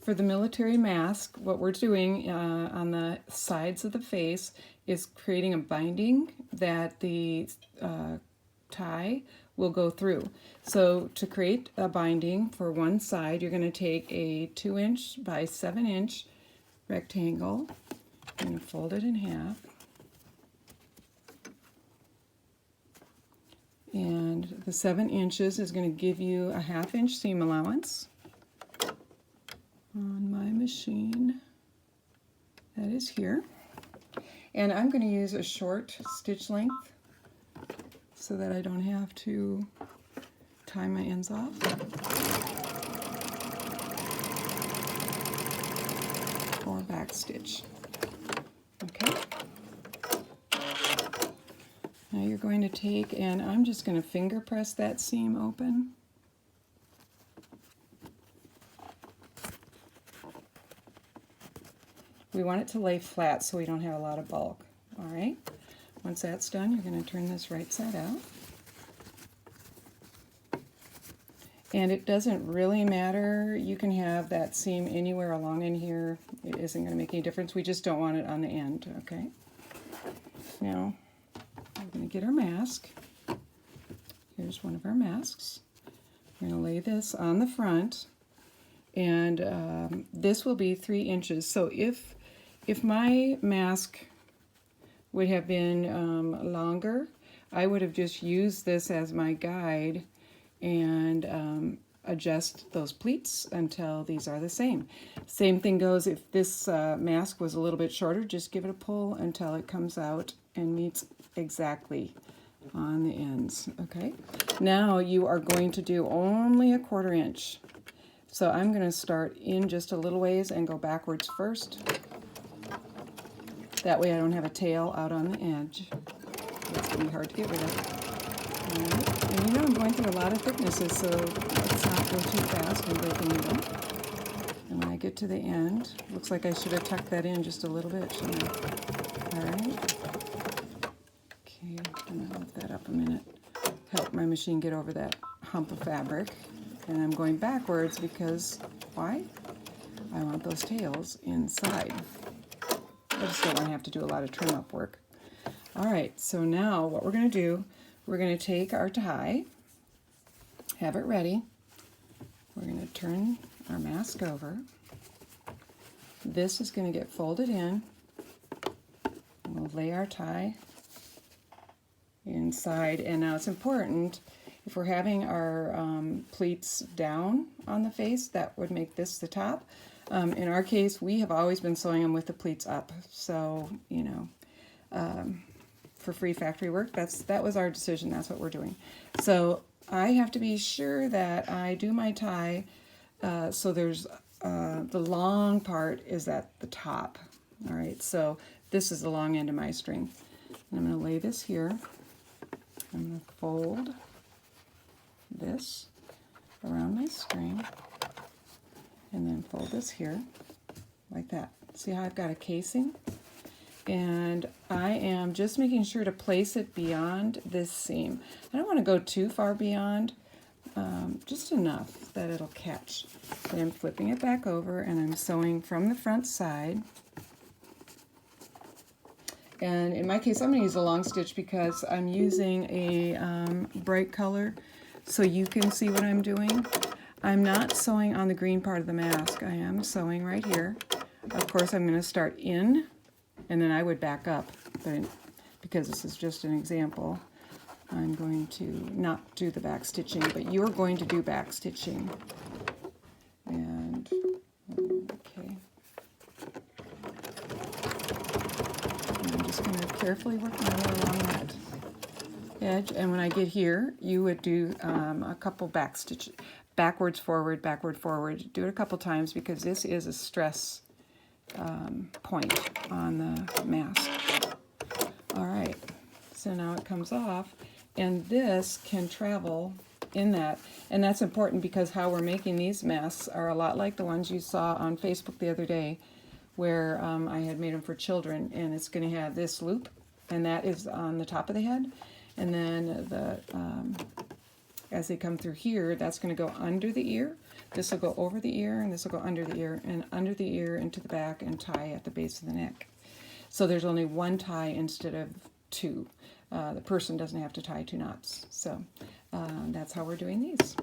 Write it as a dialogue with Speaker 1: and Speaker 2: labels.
Speaker 1: For the military mask, what we're doing on the sides of the face is creating a binding that the tie will go through. So to create a binding for one side, you're going to take a 2" by 7" rectangle and fold it in half. And the 7 inches is going to give you a 1/2 inch seam allowance. On my machine, that is here. And I'm going to use a short stitch length so that I don't have to tie my ends off. Or back stitch. Okay. Now you're going to take, and I'm just going to finger press that seam open. We want it to lay flat so we don't have a lot of bulk. All right. Once that's done, you're going to turn this right side out. And it doesn't really matter. You can have that seam anywhere along in here. It isn't going to make any difference. We just don't want it on the end, okay? Now, we're going to get our mask. Here's one of our masks. We're going to lay this on the front. And this will be 3 inches. So if my mask would have been longer, I would have just used this as my guide and adjust those pleats until these are the same. Same thing goes if this mask was a little bit shorter, just give it a pull until it comes out and meets exactly on the ends. Okay, now you are going to do only a 1/4 inch. So I'm going to start in just a little ways and go backwards first. That way I don't have a tail out on the edge. It's going to be hard to get rid of. Right. And you know I'm going through a lot of thicknesses, so let's not go too fast and break a needle. And when I get to the end, looks like I should have tucked that in just a little bit, shouldn't I? All right. Okay, I'm going to lift that up a minute. Help my machine get over that hump of fabric. And I'm going backwards because, why? I want those tails inside. I just don't want to have to do a lot of trim up work. All right, so now what we're going to do, we're going to take our tie, have it ready. We're going to turn our mask over. This is going to get folded in. We'll lay our tie inside. And now it's important, if we're having our pleats down on the face, that would make this the top. In our case, we have always been sewing them with the pleats up. So, you know, for free factory work, that was our decision. That's what we're doing. So I have to be sure that I do my tie so there's the long part is at the top. All right, so this is the long end of my string. And I'm going to lay this here. I'm going to fold this around my string and then fold this here like that. See how I've got a casing? And I am just making sure to place it beyond this seam. I don't want to go too far beyond, just enough that it'll catch. Then I'm flipping it back over and I'm sewing from the front side. And in my case, I'm going to use a long stitch because I'm using a bright color so you can see what I'm doing. I'm not sewing on the green part of the mask. I am sewing right here. Of course, I'm going to start in, and then I would back up, but because this is just an example, I'm going to not do the back stitching, but you're going to do back stitching. And, okay. And I'm just going to carefully work my way along that edge, and when I get here, you would do a couple back stitches. Backwards, forward, backward, forward. Do it a couple times because this is a stress point on the mask. All right, so now it comes off, and this can travel in that. And that's important because how we're making these masks are a lot like the ones you saw on Facebook the other day where I had made them for children, and it's going to have this loop, and that is on the top of the head. And then the as they come through here, that's going to go under the ear. This will go over the ear, and this will go under the ear, and under the ear into the back, and tie at the base of the neck. So there's only one tie instead of two. The person doesn't have to tie two knots. So that's how we're doing these.